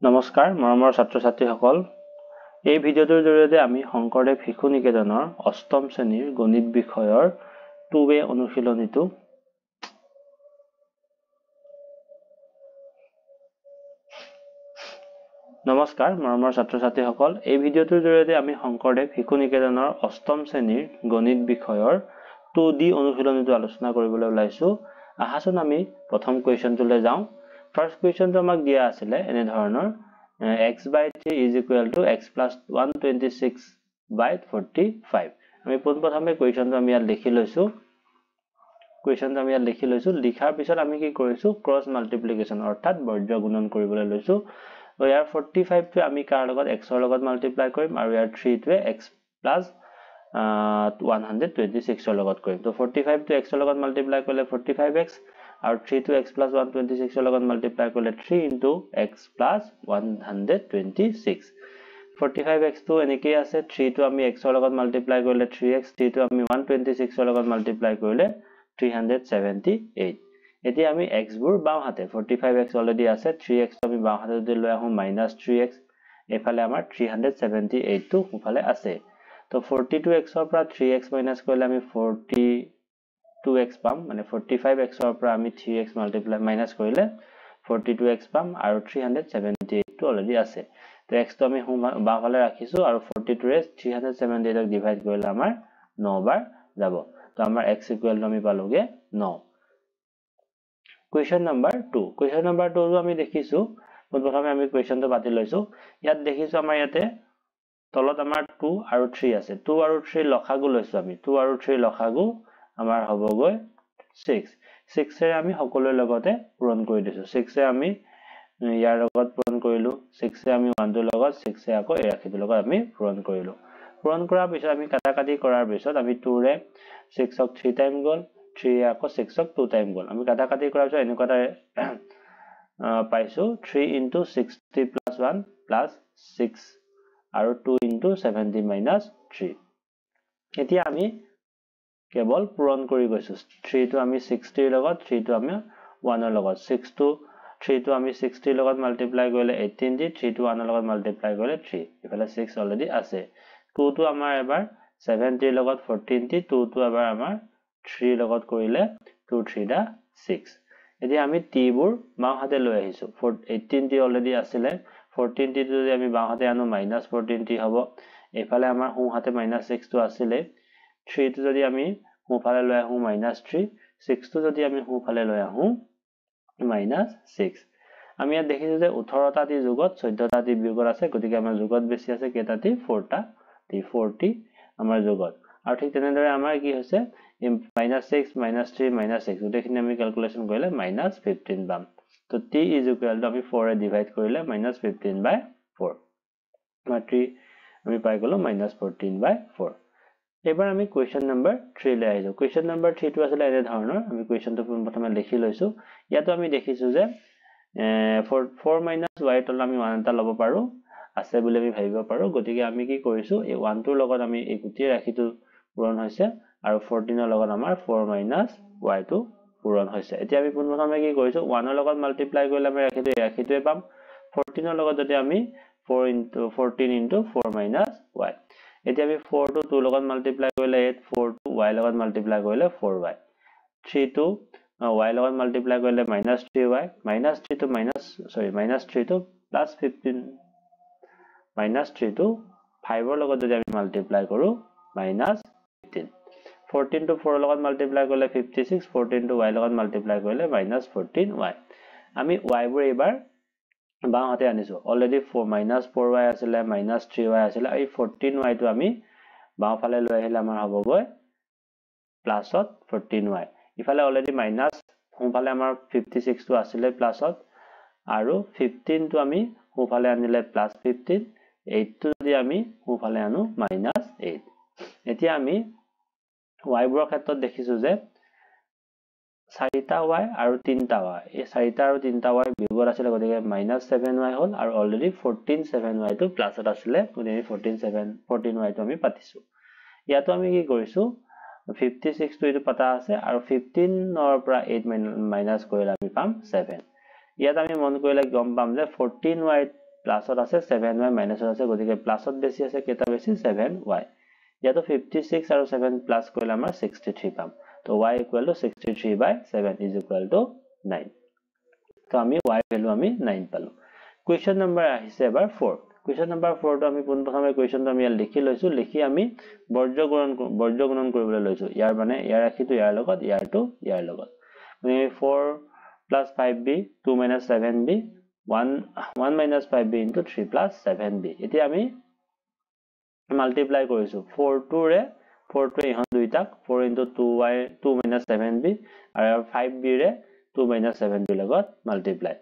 নমস্কাৰ মৰমৰ ছাত্ৰ ছাত্ৰীসকল এই ভিডিঅ'টোৰ জৰিয়তে আমি শংকৰদেৱ শিশু নিকেতনৰ অষ্টম শ্ৰেণীৰ গণিত বিষয়ৰ 2A অনুশীলনীটো নমস্কাৰ মৰমৰ ছাত্ৰ ছাত্ৰীসকল এই ভিডিঅ'টোৰ জৰিয়তে আমি শংকৰদেৱ শিশু নিকেতনৰ অষ্টম শ্ৰেণীৰ গণিত বিষয়ৰ 2D অনুশীলনীটো আলোচনা কৰিবলৈ ওলাইছো আহাচোন আমি প্ৰথম কোৱেশ্যনটোলৈ যাওঁ ফাৰ্ষ্ট কোৱেশ্যনটো আমাক দিয়া আছিল এনে ধৰণৰ x by 3 is equal to x plus 126 by 45 আমি প্ৰথমে কোৱেশ্যনটো আমি ইয়াত লিখি লৈছো লিখাৰ পিছত আমি কি কৰিছো ক্ৰস মাল্টিপ্লিকেশন অৰ্থাৎ বৰ্জ্য গুণন কৰিবলৈ লৈছো ইয়াৰ 45 টো আমি কাৰ লগত x ৰ লগত মাল্টিপ্লাই কৰিম আৰু ইয়াৰ 3 টোৱে x plus 126 ৰ লগত কৰিম তো 45 টো x ৰ লগত মাল্টিপ্লাই কৰিলে 45x আৰু 3 to x plus 126 ৰ লগত মাল্টিপ্লাই কৰিলে 3 into x plus 126 45x টো এনেকৈ আছে 3 টো আমি x ৰ লগত মাল্টিপ্লাই কৰিলে 3x 3 টো আমি 126 ৰ লগত মাল্টিপ্লাই কৰিলে 378 এতিয়া আমি x বোৰ বাও হাতে 45x অলৰেডি আছে 3x টো আমি বাও হাতে যদি লৈ আহো -3x এফালে আমাৰ 378 টো উফালে আছে তো 42x ৰ পৰা 3x মাইনাস কৰিলে আমি 2x পাম মানে 45x ৰ পৰা আমি 3x মাল্টিপ্লাই মাইনাস কৰিলে 42x পাম আৰু 378 টো অলৰেডি আছে তো x টো আমি বাওফালে ৰাখিছো আৰু 42 ৰে 378 ক ডিভাইড কৰিলে আমাৰ 9 বাৰ যাব তো আমাৰ x ইকুৱেল টু আমি পালোগে 9 কোৱেশ্চন নম্বৰ 2 কোৱেশ্চন নম্বৰ 2 টো আমি দেখিছো প্ৰথমে আমি কোৱেশ্চনটো পাতি লৈছো ইয়াত দেখিছো আমাৰ ইয়াতে তলত আমাৰ 2 আৰু 3 আছে 2 আৰু 3 লখাগু লৈছো আমি 2 আৰু 3 লখাগু আমাৰ হবগৈ 6 6 এ আমি সকলোৰ লগতে পূৰণ কৰি দিছো 6 এ আমি ইয়াৰ লগত পূৰণ কৰিলো 6 এ আমি 1 ৰ লগত 6 এ আকৌ এই ৰাশিটোৰ লগত আমি পূৰণ কৰিলো পূৰণ কৰাৰ পিছত আমি কাটাকাটি কৰাৰ পিছত আমি 2 ৰে 6 ক 3 টাইম গল 3 এ আকৌ 6 ক 2 টাইম গল আমি কাটাকাটি কৰাৰ পিছত এনেকুৱা পাইছো 3 into 60 plus 1 plus 6 আৰু 2 into 70 minus 3 এতিয়া আমি কেৱল পূৰণ কৰি গৈছো 3 টো আমি 60 ৰ লগত 3 টো আমি 1 ৰ লগত 6 টো 3 টো আমি 60 ৰ লগত মাল্টিপ্লাই কৰিলে 18 দি 3 টো 1 ৰ লগত মাল্টিপ্লাই কৰিলে 3 ইফালে 6 অলৰেডি আছে 2 টো আমাৰ এবাৰ 70 ৰ লগত 14 দি 2 টো এবাৰ আমাৰ 3 ৰ লগত কৰিলে 2 3 দা 6 এতিয়া আমি t বোৰ বাও হাতে লৈ আহিছো 18 টি অলৰেডি আছিলে 14 টি যদি আমি বাও হাতে আনো -14 টি হ'ব এফালে আমাৰ হু হাতে -6 টো আছিলে 3 টো যদি আমি হুফালে লৈ আহো -3 6 টো যদি আমি হুফালে লৈ আহো -6 আমি ইয়াত দেখিছো যে 18 টা টি যোগত 14 টা টি বিয়োগত আছে গতিকে আমাৰ যোগত বেছি আছে কেটা টি 4 টা টি 40 আমাৰ যোগত আৰু ঠিক তেনেদৰে আমাৰ কি হৈছে -6 -3 -6 গোটেইখিনি আমি ক্যালকুলেশন কৰিলে -15 পাম তো t is equal to আমি 4 এ ডিভাইড কৰিলে -15/4 মাত্ৰি আমি পাই গলো -14/4 এবাৰ আমি কোৱেশ্চন নম্বৰ 3 লৈ আহিছো কোৱেশ্চন নম্বৰ 3 টো আছিল এনে ধৰণৰ আমি কোৱেশ্চনটো প্ৰথমে লিখি লৈছো ইয়াতো আমি দেখিছো যে 4 - y তল আমি 1 এটা ল'ব পাৰো আছে বুলি আমি ভাবিব পাৰো গতিকে আমি কি কৰিছো এই 1 টোৰ লগত আমি এই গুটিৰ ৰাশিটো পূৰণ হৈছে আৰু 14 ৰ লগত আমাৰ 4 - y টো পূৰণ হৈছে এতিয়া আমি প্ৰথমে কি কৰিছো 1 ৰ লগত মাল্টিপ্লাই কৰিলে আমি ৰাশিটোৱে পাম 14 ৰ লগত যদি আমি 14 into 4 - y এতিয়া আমি 4 টো 2 লগত মাল্টিপ্লাই কৰিলে 8 4 টো y লগত মাল্টিপ্লাই কৰিলে 4y 3 টো y লগত মাল্টিপ্লাই কৰিলে -3y -3 টো -3 টো +15 -3 টো 5 ৰ লগত যদি আমি মাল্টিপ্লাই কৰো -15 14 টো 4 ৰ লগত মাল্টিপ্লাই কৰিলে 56 14 টো y লগত মাল্টিপ্লাই কৰিলে -14y আমি y বোৰ এবাৰ বাও হাতে আনিছো অলৰেডি -4y আছিল -3y আছিল এই 14y টো আমি বাও ফালে লৈ আহিলে আমাৰ হবগৈ প্লাসত 14y ইফালে অলৰেডি মাইনাস হুফালে আমাৰ 56 টো আছিলে প্লাসত আৰু 15 টো আমি হুফালে আনিলে +15 8 টো যদি আমি হুফালে আনো -8 এতিয়া আমি y বোৰৰ ক্ষেত্ৰত দেখিছো যে 4টা y আৰু 3টা y এই 4টা আৰু 3টা y বিয়োগত আছিল গতিকে -7y হল আৰু অলৰেডি 14 7y টো প্লাসত আছিল গতিকে 14y টো আমি পাতিছো ইয়াতো আমি কি কৰিছো 56 টো এটো পাতা আছে আৰু 15 ৰ পৰা 8 মাইনাস কৰিলে আমি পাম 7 ইয়াত আমি মন কৰিলে গম পাম যে 14y প্লাছত আছে 7y মাইনাছত আছে গতিকে প্লাছত বেছি আছে কেটা বেছি 7y ইয়াতো 56 আৰু 7 প্লাস কৰিলে আমাৰ 63 পাম তো y equal to 63/7 is equal to 9 তো আমি y ভ্যালু আমি 9 পালো কোৱেশ্চন নম্বৰ আহিছে এবাৰ 4 কোৱেশ্চন নম্বৰ 4 তো আমি পোনপ্ৰথমে কোৱেশ্চনটো আমি লিখি লৈছো লিখি আমি বৰ্জ্য গুণন কৰিবলৈ লৈছো ইয়াৰ মানে ইয়াৰ ৰাখিটো ইয়াৰ লগত ইয়াৰটো ইয়াৰ লগত মানে 4 plus 5b 2 minus 7b 1 minus 5b into 3 plus 7b এতিয়া আমি মাল্টিপ্লাই কৰিছো 4 2 ৰে 4 2 ইহত দুইটাক 4 into 2y 2 minus 7b আৰু 5b ৰে 2 minus 7b লগত মাল্টিপ্লাই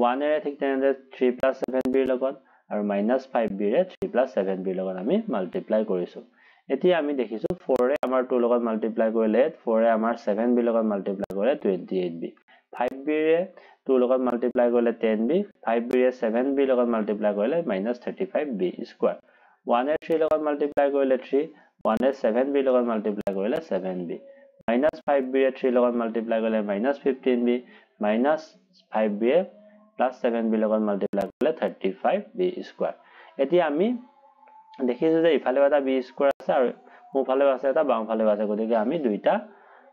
1 ৰে ঠিক তেনেদৰে 3 plus 7b লগত আৰু minus 5b ৰে 3 plus 7b লগত আমি মাল্টিপ্লাই কৰিছো এতিয়া আমি দেখিছো 4 ৰে আমাৰ 2 লগত মাল্টিপ্লাই কৰিলে 4 ৰে আমাৰ 7b লগত মাল্টিপ্লাই কৰিলে 28b 5b ৰে 2 লগত মাল্টিপ্লাই কৰিলে 10b 5b ৰে 7b লগত মাল্টিপ্লাই কৰিলে -35b স্কয়াৰ 1 ৰে 3 লগত মাল্টিপ্লাই কৰিলে 3 1 ৰে 7b লগত মাল্টিপ্লাই কৰিলে 7b -5b ৰে 3 লগত মাল্টিপ্লাই কৰিলে -15b -5b ৰে +7b লগত মাল্টিপ্লাই কৰিলে 35b স্কয়াৰ এতিয়া আমি দেখিছো যে ইফালে এটা b স্কয়াৰ আছে আৰু সোঁফালেও আছে এটা বাওঁফালেও আছে গতিকে আমি দুইটা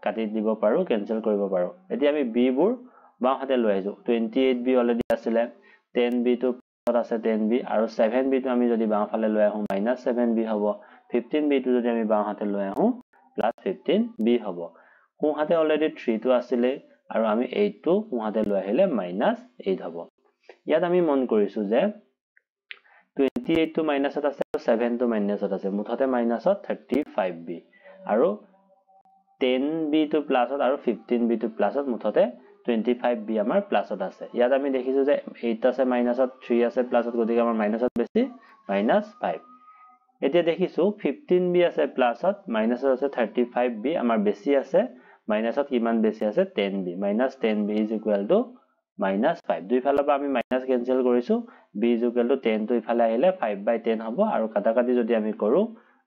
কাটি দিব পাৰো কেনসেল কৰিব পাৰো এতিয়া আমি b বোৰ বাওঁহাতে লৈ আহিছো 28b অলৰেডি আছিল 10b তো পাছত আছে 10b আৰু 7b তো আমি যদি বাওঁফালে লৈ আহো -7b হ'ব 15b তো যদি আমি বাওঁহাতে লৈ আহো +15b হ'ব সোঁহাতে অলৰেডি 3 তো আছিল আৰু আমি 8 তো সোঁহাতে লৈ আহিলে -8 হ'ব ইয়াত আমি মন কৰিছো যে 28 তো মাইনাসত আছে আৰু 7 তো মাইনাসত আছে মুঠতে মাইনাসত 35b আৰু 10b to প্লাসত আৰু 15b to প্লাসত মুঠতে 25b আমাৰ প্লাসত আছে ইয়াত আমি দেখিছো যে 8 আছে মাইনাসত 3 আছে প্লাসত গতিকে আমাৰ মাইনাসত বেছি -5 এতিয়া দেখিছো 15b আছে প্লাসত মাইনাসত আছে 35b আমাৰ বেছি আছে মাইনাসত কিমান বেছি আছে 10b -10b is equal to -5 দুই ফালৰ পৰা আমি মাইনাস কেনসেল কৰিছো b is equal to 10 তো ইফালে আহিলে 5/10 হ'ব আৰু কাটাকাটি যদি আমি কৰো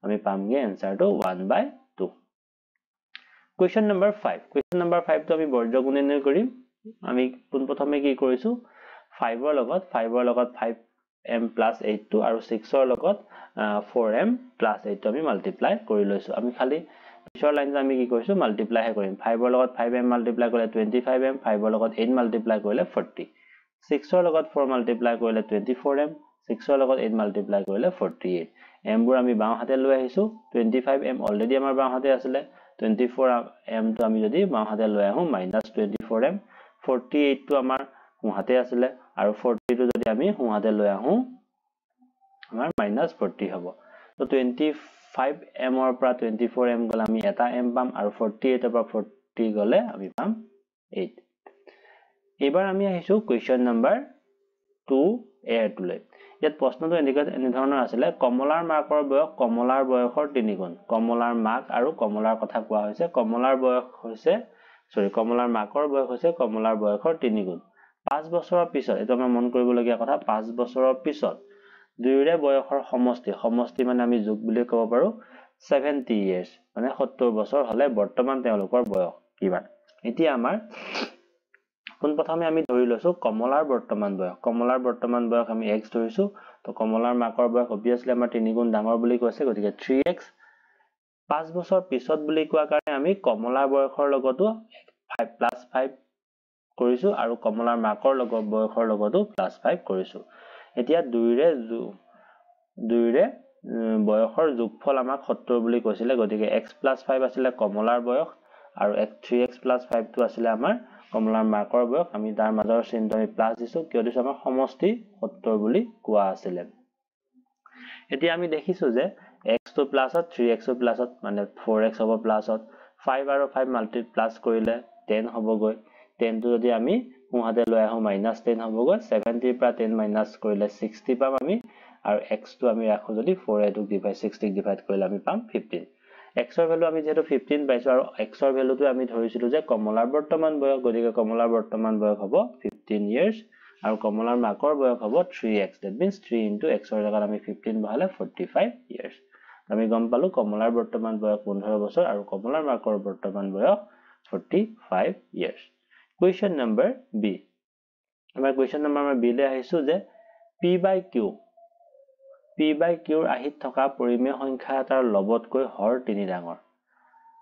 আমি পামগে এনসাৰটো 1/2 Question number 5 question number 5 তো আমি বৰ্জ্য গুণন কৰিম আমি পোনপ্ৰথমে কি কৰিছো 5 ৰ লগত 5m + 8 টো আৰু 6 ৰ লগত 4m + 8 টো আমি মাল্টিপ্লাই কৰি লৈছো আমি খালি পিছৰ লাইনটো আমি কি কৰিছো মাল্টিপ্লাই হে কৰিম 5 ৰ লগত 5m মাল্টিপ্লাই কৰিলে 25m 5 ৰ লগত 8 মাল্টিপ্লাই কৰিলে 40 6 ৰ লগত 4 মাল্টিপ্লাই কৰিলে 24m 6 ৰ লগত 8 মাল্টিপ্লাই কৰিলে 48 m বোৰ আমি বাওঁ হাতে লৈ আহিছো 25m অলৰেডি আমাৰ বাওঁ হাতে আছিল 24m তো আমি যদি বাওঁ হাতে লৈ আহো -24m 48 তো আমাৰ সোঁ হাতে আছিল আৰু 40 তো যদি আমি সোঁ হাতে লৈ আহো আমাৰ -40 হ'ব তো 25m ৰ পৰা 24m গলে আমি এটা m পাম আৰু 48 ৰ পৰা 40 গলে আমি পাম 8 এবাৰ আমি আহিছো কোৱেশ্চন নম্বৰ 2a লৈ ইয়াত প্ৰশ্নটো এনে ধৰণৰ আছিল কমলাৰ মাকৰ বয়সৰ 3 গুণ কমলাৰ মাক আৰু কমলাৰ কথা কোৱা হৈছে কমলাৰ মাকৰ বয়স হৈছে কমলাৰ বয়সৰ 3 গুণ 5 বছৰৰ পিছত এটো আমাৰ মন কৰিবলগীয়া কথা 5 বছৰৰ পিছত দুইৰে বয়সৰ সমষ্টি মানে আমি যোগ বুলি ক'ব পাৰো 70 years মানে 70 বছৰ হলে বৰ্তমান তেওঁলোকৰ বয়স কিমান এতিয়া আমাৰ পোনপ্ৰথমে আমি ধৰি লৈছো কমলাৰ বৰ্তমান বয়স আমি x ধৰিছো তো কমলাৰ মাকৰ বয়স obviously আমাৰ 3 গুণ ডাঙৰ বুলি কৈছে গতিকে 3x 5 বছৰ পিছত বুলি কোৱা কাৰণে আমি কমলাৰ বয়সৰ লগতো 5 + 5 কৰিছো আৰু কমলাৰ মাকৰ বয়সৰ লগতো +5 কৰিছো এতিয়া দুইৰে বয়সৰ যোগফল আমাক 70 বুলি কৈছিলে গতিকে x + 5 আছিল কমলাৰ বয়স আৰু 3x + 5 টো আছিল আমাৰ কমলাৰ মাকৰ বয়স আমি তাৰ মাজৰ চিহ্নটো আমি প্লাস দিছো কিয় দিছো আমাৰ সমষ্টি 70 বুলি কোৱা আছিল এতিয়া আমি দেখিছো যে x তো প্লাসত 3x তো প্লাসত মানে 4x হ'ব প্লাসত 5 আৰু 5 মাল্টিপ্লাই কৰিলে 10 হ'বগৈ 10 তো যদি আমি সোঁহাতে লৈ আহো -10 হ'বগৈ 70 ৰ পৰা 10 মাইনাস কৰিলে 60 পাম আমি আৰু x তো আমি ৰাখো যদি 4 টো ডিভাইড 60 ডিভাইড কৰিলে আমি পাম 15 x ৰ ভ্যালু আমি যেটো 15 পাইছো আৰু x ৰ ভ্যালুটো আমি ধৰিছিলো যে কমলাৰ বৰ্তমান বয়স গতিকে কমলাৰ বৰ্তমান বয়স হ'ব 15 years আৰু কমলাৰ মাকৰ বয়স হ'ব 3x that means 3 into x ৰ জাগাত আমি 15 বহালে 45 years আমি গম পালো কমলাৰ বৰ্তমান বয়স 15 বছৰ আৰু কমলাৰ মাকৰ বৰ্তমান বয়স 45 years question number b আমাৰ question number b লে আহিছো যে p by q ৰ আহিত থকা পৰিমেয় সংখ্যা এটাৰ লবতকৈ হৰ 3 ডাঙৰ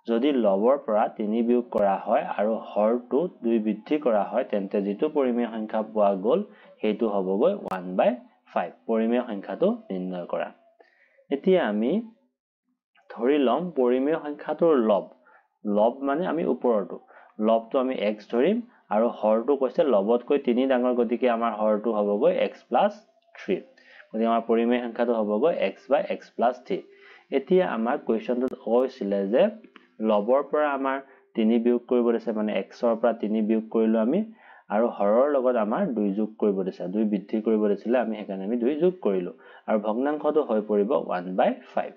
যদি লবৰ পৰা 3 বিয়োগ কৰা হয় আৰু হৰটো 2 বৃদ্ধি কৰা হয় তেন্তে যেটো পৰিমেয় সংখ্যা পোৱা গল হেতু হবগৈ 1/5 পৰিমেয় সংখ্যাটো নিৰ্ণয় কৰা এতিয়া আমি ধৰি লম পৰিমেয় সংখ্যাটোৰ লব মানে আমি ওপৰটো লবটো আমি x ধৰিম আৰু হৰটো কৈছে লবতকৈ 3 ডাঙৰ গতিকে আমাৰ হৰটো হবগৈ x + 3 গতিকে আমাৰ পৰিমেয় সংখ্যাটো হবগৈ x/x+3 এতিয়া আমাৰ কোৱেশ্চনটোত কৈছিলে যে লবৰ পৰা আমাৰ 3 বিয়োগ কৰিব দিছে মানে x ৰ পৰা 3 বিয়োগ কৰিলো আমি আৰু হৰৰ লগত আমাৰ 2 যোগ কৰিব দিছে 2 বৃদ্ধি কৰিব দিছিলে আমি হেকাৰণে আমি 2 যোগ কৰিলো আৰু ভগ্নাংশটো হৈ পৰিব 1/5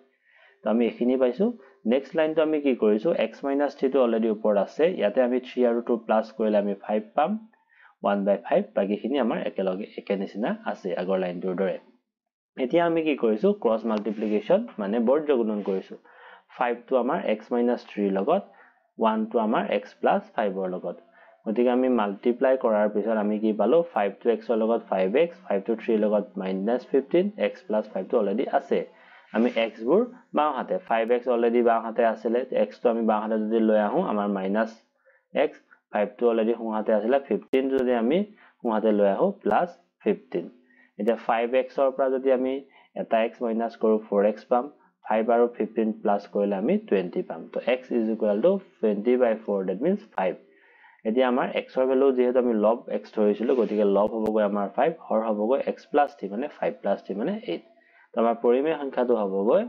তো আমি এখিনি পাইছো নেক্সট লাইনটো আমি কি কৰিছো x - 3 টো অলৰেডি ওপৰত আছে ইয়াতে আমি 3 আৰু 2 প্লাস কৰিলে আমি 5 পাম 1/5 বাকিখিনি আমাৰ একেলগে একে নিচিনা আছে আগৰ লাইনটোৰ দৰে এতিয়া আমি কি কৰিছো ক্ৰস মাল্টিপ্লিকেশন মানে বৰ্জ্য গুণন কৰিছো 5 টো আমাৰ x - 3 লগত 1 টো আমাৰ x + 5 ৰ লগত গতিকে আমি মাল্টিপ্লাই কৰাৰ পিছত আমি কি পালো 5 টো x ৰ লগত 5x 5 টো 3 ৰ লগত -15 x + 5 টো অলৰেডি আছে আমি x বোৰ বাও হাতে 5x অলৰেডি বাও হাতে আছিলে x টো আমি বাও হাতে যদি লৈ আহো আমাৰ -x 5 টো অলৰেডি সোঁ হাতে আছিলে 15 যদি আমি সোঁ হাতে লৈ আহো +15 এতিয়া 5x ৰ পৰা যদি আমি এটা x মাইনাস কৰো 4x পাম 5 আৰু 15 প্লাস কৰিলে আমি 20 পাম তো x = 20/4 that means 5 এতিয়া আমাৰ x ৰ ভ্যালু যেহেতু আমি লব x ধৰিছিলো গতিকে লব হবগৈ আমাৰ 5 হৰ হবগৈ x + 3 মানে 5 + 3 মানে 8 তো আমাৰ পৰিমেয় সংখ্যাটো হবগৈ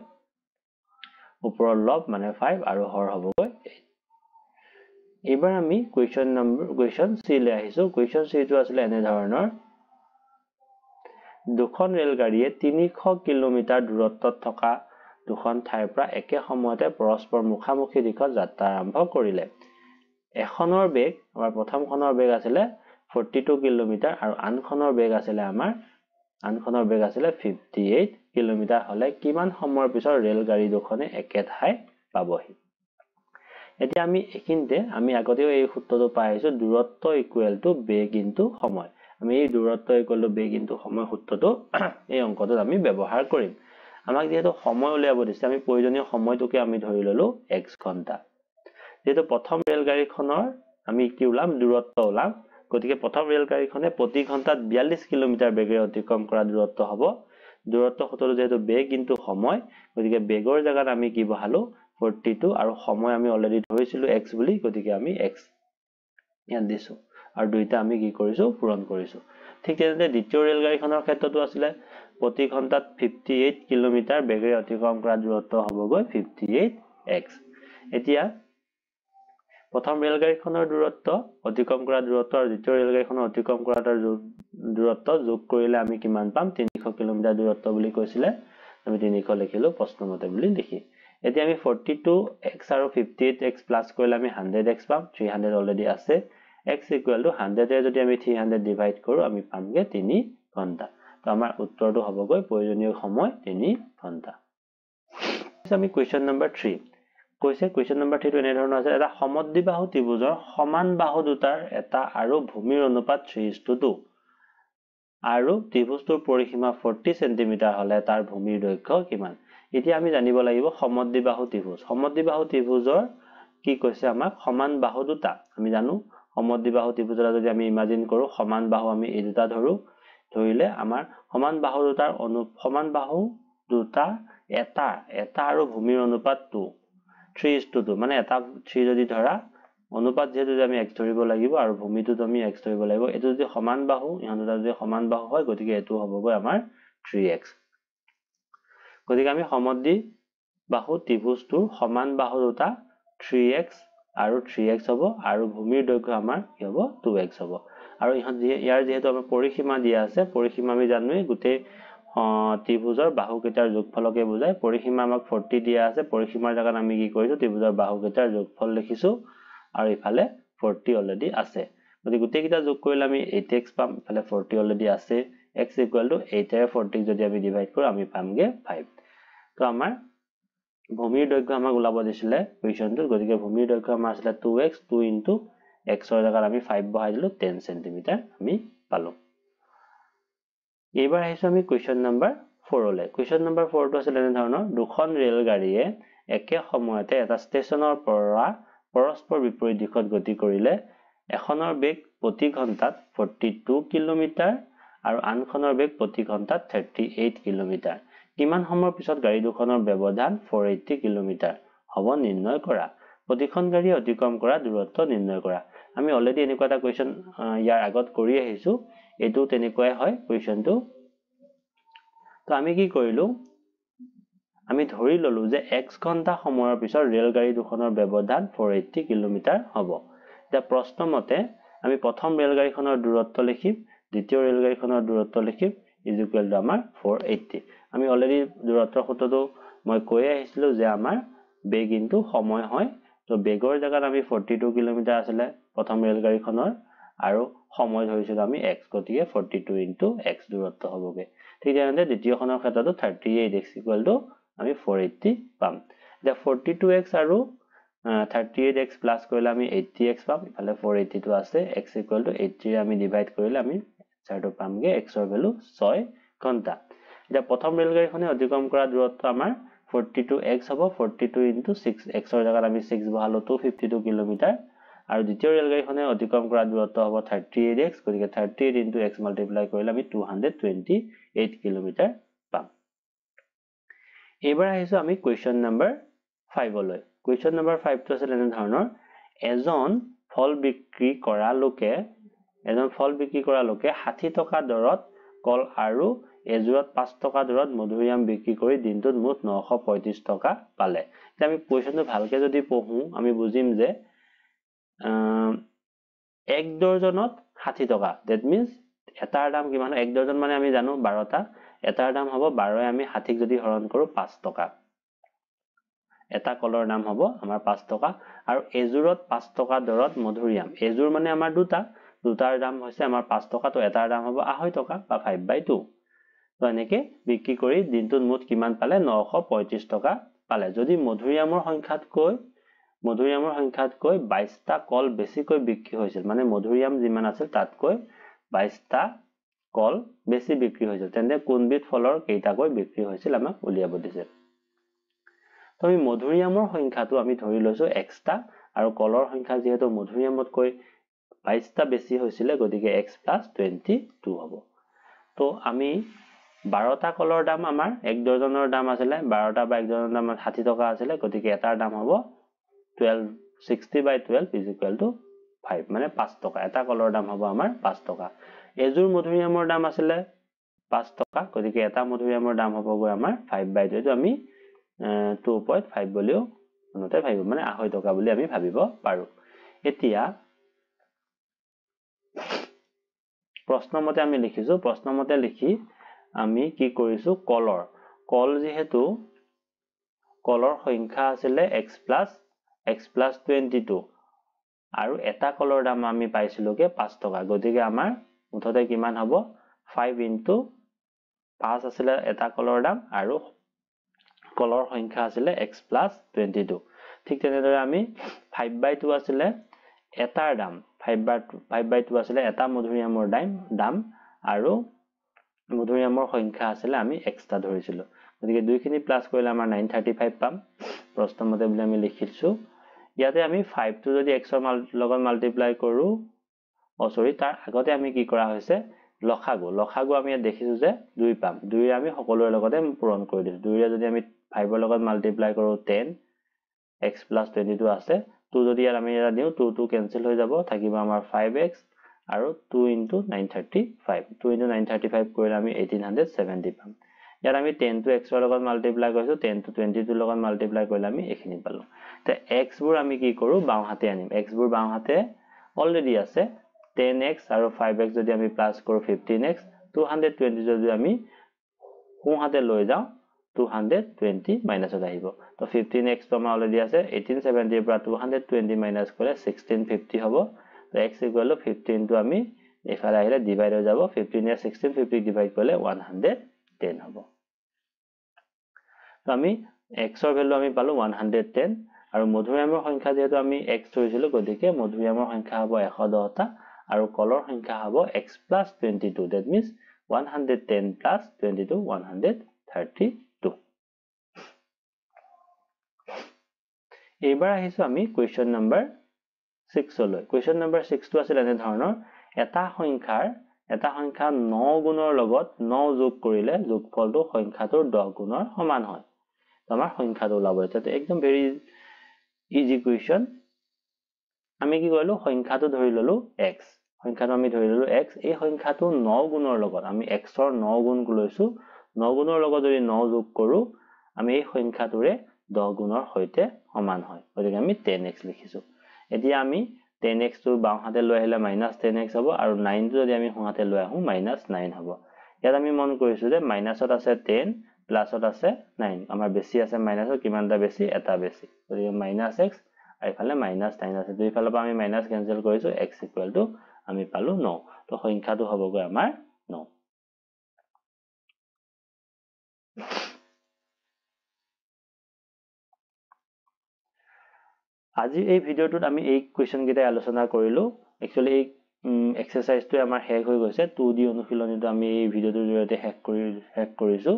ওপৰৰ লব মানে 5 আৰু হৰ হবগৈ 8 এবাৰ আমি কোৱেশ্চন C লৈ আহিছো কোৱেশ্চন C টো আছিল এনে ধৰণৰ দুখন ৰেলগাড়ীয়ে 300 কিলোমিটাৰ দূৰত্বত থকা দুখন ঠাইৰ পৰা একে সময়তে পৰস্পৰ মুখামুখি দিশত যাত্ৰা আৰম্ভ কৰিলে এখনৰ বেগ আমাৰ প্ৰথমখনৰ বেগ আছিল 42 কিলোমিটাৰ আৰু আনখনৰ বেগ আছিল 58 কিলোমিটাৰ হলে কিমান সময়ৰ পিছত ৰেলগাড়ী দুখনে একে ঠাই পাবহি এতিয়া আমি একিনতে আমি আগতেও এই সূত্ৰটো পাই আছো দূৰত্ব = বেগ * সময় আমি এই দূৰত্ব = বেগ * সময় সূত্ৰটো এই অংকটোত আমি ব্যৱহাৰ কৰিম আমাক যেহেতু সময় উলিয়াব দিছে আমি প্ৰয়োজনীয় সময়টোকে আমি ধৰি ললো x ঘন্টা যেহেতু প্ৰথম ৰেলগাড়ীখনৰ আমি কি উলাম দূৰত্ব উলাম গতিকে প্ৰথম ৰেলগাড়ীখনে প্ৰতি ঘন্টাত 42 কিলোমিটাৰ বেগেৰে অতিক্ৰম কৰা দূৰত্ব হ'ব দূৰত্ব সূত্ৰটো যেহেতু বেগ * সময় গতিকে বেগৰ জাগাত আমি কি বহালো 42 আৰু সময় আমি অলৰেডি ধৰিছিলো x বুলি গতিকে আমি x ইয়াত দিছো আৰু দুইটা আমি কি কৰিছো পূৰণ কৰিছো ঠিক তেনেদৰে দ্বিতীয় ৰেলগাড়ীখনৰ ক্ষেত্ৰটো আছিল প্ৰতি ঘন্টাত 58 কিলোমিটাৰ বেগেৰে অতিক্ৰম কৰা দূৰত্ব হবগৈ 58x এতিয়া প্ৰথম ৰেলগাড়ীখনৰ দূৰত্ব অতিক্ৰম কৰা দূৰত্ব আৰু দ্বিতীয় ৰেলগাড়ীখনৰ অতিক্ৰম কৰা দূৰত্ব যোগ কৰিলে আমি কিমান পাম 300 কিলোমিটাৰ দূৰত্ব বুলি কৈছিলে আমি 300 লিখিলো প্ৰশ্নমতে বুলি লিখি এতিয়া আমি 42x আৰু 58x প্লাস কৰিলে আমি 100x পাম 300 অলৰেডি আছে x = 100 এ যদি আমি 300 ডিভাইড কৰো আমি পামগে 3 ঘন্টা তো আমাৰ উত্তৰটো হবগৈ প্ৰয়োজনীয় সময় 3 ঘন্টা আমি কোৱেশ্চন নম্বৰ 3 কৈছে কোৱেশ্চন নম্বৰ 3 টো এনে ধৰণৰ আছে এটা সমদ্বিবাহু ত্ৰিভুজৰ সমান বাহু দুটাৰ এটা আৰু ভূমিৰ অনুপাত 3:2 আৰু ত্ৰিভুজটোৰ পৰিসীমা 40 cm হলে তাৰ ভূমিৰ দৈৰ্ঘ্য কিমান এতিয়া আমি জানিব লাগিব সমদ্বিবাহু ত্ৰিভুজৰ কি কৈছে আমাক সমান বাহু দুটা আমি জানো সমদ্বিবাহু ত্ৰিভুজৰ যদি আমি ইমাজিন কৰো সমান বাহু আমি এই দুটা ধৰিলে আমাৰ সমান বাহু দুটা এটা আৰু ভূমিৰ অনুপাত 3:2 মানে এটা 3 যদি ধৰা অনুপাত যেহেতু আমি x ধৰিব লাগিব আৰু ভূমিটোত আমি x ধৰিব লাগিব এটো যদি সমান বাহু ইহঁতটা যদি সমান বাহু হয় গতিকে এটো হবগৈ আমাৰ 3x গতিকে আমি সমদ্বিবাহু ত্ৰিভুজটোৰ সমান বাহু দুটা 3x আৰু 3x হ'ব আৰু ভূমিৰ দৈৰ্ঘ্য আমাৰ কি হ'ব 2x হ'ব আৰু ইয়াৰ যেহেতু আমাৰ পৰিসীমা দিয়া আছে পৰিসীমা আমি জানোই গুটেই ত্ৰিভুজৰ বাহু কেইটাৰ যোগফলকে বুজায় পৰিসীমা আমাক 40 দিয়া আছে পৰিসীমাৰ জাগাত আমি কি কৰিছো ত্ৰিভুজৰ বাহু কেইটাৰ যোগফল লিখিছো আৰু ইফালে 40 অলৰেডি আছে গতিকে গুটেই কেইটা যোগ কৰিলে আমি 8x পাম ইফালে 40 অলৰেডি আছে x = 8 এৰে 40 যদি আমি ডিভাইড কৰো আমি পামগে 5 তো আমাৰ ভূমিৰ দৈৰ্ঘ্য আমাক উলাব দিছিলে কোৱেশ্চনটো গতিকে ভূমিৰ দৈৰ্ঘ্য আমাৰ আছিল 2x 2 * x ৰ জাগাত আমি 5 বহাই দিলো 10 cm আমি পালো এইবাৰ আহিছো আমি কুৱেশ্যন নম্বৰ 4 লৈ কুৱেশ্যন নম্বৰ 4 টো আছিল এনে ধৰণৰ দুখন ৰেল গাড়ীয়ে একে সময়তে এটা ষ্টেচনৰ পৰা পৰস্পৰ বিপৰীত দিশত গতি কৰিলে এখনৰ বেগ প্ৰতি ঘণ্টাত 42 কিলোমিটাৰ আৰু আনখনৰ বেগ প্ৰতি ঘণ্টাত 38 কিলোমিটাৰ কিমান সময়ৰ পিছত গাড়ী দুখনৰ ব্যৱধান 480 কিলোমিটাৰ হ'ব নিৰ্ণয় কৰা প্ৰতিখন গাড়ী অতিক্ৰম কৰা দূৰত্ব নিৰ্ণয় কৰা আমি অলৰেডি এনেকুৱা এটা কোৱেশ্চন ইয়াৰ আগত কৰি আহিছো এটো তেনেকুৱাই হয় কোৱেশ্চনটো তো আমি কি কৰিলো আমি ধৰি ললো যে x ঘণ্টা সময়ৰ পিছত ৰেল গাড়ী দুখনৰ ব্যৱধান 480 কিলোমিটাৰ হ'ব এটা প্ৰশ্ন মতে আমি প্ৰথম ৰেল গাড়ীখনৰ দূৰত্ব লিখিম দ্বিতীয় ৰেল গাড়ীখনৰ দূৰত্ব লিখিম ইজ ইকুৱেল টু আমাৰ 480 আমি অলৰেডি দূৰত্বৰ সূত্ৰটো মই কৈ আহিছিলো যে আমাৰ বেগ ইনটু সময় হয় তো বেগৰ জায়গাত আমি 42 কিলোমিটাৰ আছিল প্ৰথম ৰেল গাড়ীখনৰ আৰু সময় ধৰিছিল আমি x গতিকে 42 ইনটু x দূৰত্ব হ'বগে ঠিক আছে দ্বিতীয়খনৰ ক্ষেত্ৰটো 38x ইকুৱেল টু আমি 480 পাম এতিয়া 42x আৰু 38x প্লাস কৰিলে আমি 80x পাম ইফালে 480 টো আছে x ইকুৱেল টু 80 আমি ডিভাইড কৰিলে আমি আনসাৰটো পামগে x ৰ ভ্যালু 6 ঘণ্টা এতিয়া প্ৰথম ৰেল গাড়ীখনে অতিক্ৰম কৰা দূৰত্ব আমাৰ 42x হ'ব 42 ইনটু 6 x ৰ জায়গাত আমি 6 বহালো 252 কিলোমিটাৰ আৰু দ্বিতীয় ৰেল গাড়ীখনে অতিক্ৰম কৰা দূৰত্ব হ'ব 38x গতিকে 38 ইনটু x মাল্টিপ্লাই কৰিলে আমি 228 কিলোমিটাৰ পাম এবাৰ আহিছো আমি কোৱেশ্চন নম্বৰ 5 লৈ কোৱেশ্চন নম্বৰ 5 টো আছিল এনে ধৰণৰ এজন ফল বিক্ৰী কৰা লোকে 60 টকা দৰত কল আৰু এজোৰত 5 টকা দৰত মধুৰিআম বিক্ৰী কৰি দিনটোত মুঠ 935 টকা পালে এতিয়া আমি কোৱেশ্চনটো ভালকে যদি পঢ়ো আমি বুজিম যে এক ডজনত 60 টকা দ্যাট মিন্স এটাৰ দাম কিমান এক ডজন মানে আমি জানো 12টা এটাৰ দাম হ'ব 12 আমি 60 যদি হৰণ কৰো 5 টকা এটা কলৰ দাম হ'ব আমাৰ 5 টকা আৰু এজোৰত 5 টকা দৰত মধুৰিআম এজোৰ মানে আমাৰ দুটাৰ দাম হৈছে আমাৰ 5 টকা তো এটাৰ দাম হ'ব 2.5 টকা বা 5/2 তো এনেকে বিক্ৰী কৰি দিনটোত মুঠ কিমান পালে 935 টকা পালে যদি মধুৰিআমৰ সংখ্যাতকৈ 22টা কল বেছিকৈ বিক্ৰী হৈছিল মানে মধুৰিআম যিমান আছিল তাতকৈ 22টা কল বেছি বিক্ৰী হৈছিল তেন্তে কোনবিধ ফলৰ কেইটাকৈ বিক্ৰী হৈছিল আমাক উলিয়াব দিছে তো আমি মধুৰিআমৰ সংখ্যাটো আমি ধৰি লৈছো x টা আৰু কলৰ সংখ্যা যেহেতু মধুৰিআমতকৈ 22টা বেছি হৈছিল গতিকে x + 22 হ'ব তো আমি 12টা কলৰ দাম আমাৰ এক ডজনৰ দাম আছিল 12টা বা এক ডজনৰ দাম 60 টকা আছিল গতিকে এটাৰ দাম হ'ব 60/12 = 5 মানে 5 টকা এটা কলৰ দাম হ'ব আমাৰ 5 টকা এজোৰ মধুৰিআমৰ দাম আছিল 5 টকা গতিকে এটা মধুৰিআমৰ দাম হ'ব গৈ আমাৰ 5/2 এটো আমি 2.5 বুলিও মনতে ভাবিব মানে 2.5 টকা বুলি আমি ভাবিব পাৰো এতিয়া প্ৰশ্নমতে আমি লিখিছো প্ৰশ্নমতে লিখি আমি কি কৰিছো কল যেহেতু কলৰ সংখ্যা আছিল x + 22 আৰু এটা কলৰ দাম আমি পাইছিলোকে 5 টকা গতিকে আমাৰ মুঠতে কিমান হ'ব 5 * 5 আছিল এটা কলৰ দাম আৰু কলৰ সংখ্যা আছিল x + 22 ঠিক তেনেদৰে আমি 5/2 আছিল এটাৰ দাম 5/2 আছিল এটা মধুৰিআমৰ দাম আৰু মধুৰিআমৰ সংখ্যা আছিল আমি এক্সট্ৰা ধৰিছিলো গতিকে দুইখিনি প্লাস কৰিলে আমাৰ 935 পাম প্ৰশ্নমতে বুলি আমি লিখিছো ইয়াতে আমি 5 টো যদি x ৰ লগত মাল্টিপ্লাই কৰো তাৰ আগতে আমি কি কৰা হৈছে লখাগু আমি দেখিছো যে 2 পাম 2 আমি সকলোৰ লগতে পূৰণ কৰি দিছো 2 ৰে যদি আমি 5 ৰ লগত মাল্টিপ্লাই কৰো 10 x + 22 আছে 2 যদি আমি এটা দিও 2 কেনসেল হৈ যাব থাকিব আমাৰ 5x আৰু 2 * 935 2 * 935 কৰিলে আমি 1870 পাম ইয়াত আমি 10 টো x ৰ লগত মাল্টিপ্লাই কৰিছো 10 টো 22 ৰ লগত মাল্টিপ্লাই কৰিলে আমি এখিনি পালো তে x বোৰ আমি কি কৰো বাও হাতে আনিম x বোৰ বাও হাতে অলৰেডি আছে 10x আৰু 5x যদি আমি প্লাস কৰো 15x 220 যদি আমি সোঁ হাতে লৈ যাও 220 মাইনাসত আহিব তো 15x তো আমাৰ অলৰেডি আছে 1870 পৰা 220 মাইনাস কৰিলে 1650 হ'ব তো x = 15 টো আমি এফালে আহিলে ডিভাইড হৈ যাব 15 এ 1650 ডিভাইড কৰিলে 110 হ'ব তো আমি x ৰ ভ্যালু আমি পালো 110 আৰু মধুৰিআমৰ সংখ্যা যেহেতু আমি x ধৰিছিলো গতিকে মধুৰিআমৰ সংখ্যা হ'ব 110টা আৰু কলৰ সংখ্যা হ'ব x + 22 দ্যাট মিন্স 110 plus 22 132 এইবাৰ আহিছো আমি কোৱেশ্চন নম্বৰ 6 লৈ কোৱেশ্চন নম্বৰ 6 টো আছিল এনে ধৰণৰ এটা সংখ্যাৰ 9 গুণৰ লগত 9 যোগ কৰিলে যোগফলটো সংখ্যাটোৰ 10 গুণৰ সমান হয় আমাৰ সংখ্যাটো ওলাব এটা একদম ভেৰি ইজি কোৱেশ্চন আমি কি কৰিলো সংখ্যাটো ধৰি ললো x সংখ্যাটো আমি ধৰি ললো x এই সংখ্যাটো 9 গুণৰ লগত আমি x ৰ 9 গুণ লৈছো 9 গুণৰ লগত যদি 9 যোগ কৰো আমি এই সংখ্যাটোৰে 10 গুণৰ সৈতে সমান হয় গতিকে আমি 10x লিখিছো এতিয়া আমি 10x টো বাও হাতে লৈ আহিলে -10x হ'ব আৰু 9 টো যদি আমি সোঁহাতে লৈ আহো -9 হ'ব ইয়াত আমি মন কৰিছো যে মাইনাসত আছে 10 প্লাসত আছে 9 আমাৰ বেছি আছে মাইনাসত কিমানটা বেছি এটা বেছি গতিকে -x আৰু ইফালে -9 আছে দুই ফালৰ পৰা আমি মাইনাস কেনসেল কৰিছো x আমি পালো 9 তো সংখ্যাটো হ'বগৈ আমাৰ 9 আজি এই ভিডিওটোত আমি এই কোৱেশ্চন কেইটা আলোচনা কৰিলো একচুয়ালি এই এক্সাৰসাইজটো আমাৰ শেষ হৈ গৈছে 2D অনুশীলনীটো আমি এই ভিডিওটোৰ জৰিয়তে শেষ কৰিছো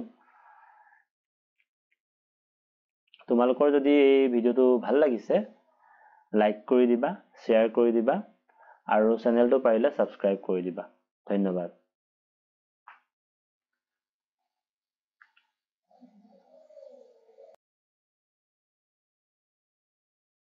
তোমালোকৰ যদি এই ভিডিওটো ভাল লাগিছে লাইক কৰি দিবা শেয়াৰ কৰি দিবা আৰু চেনেলটো পাৰিলে সাবস্ক্ৰাইব কৰি দিবা ধন্যবাদ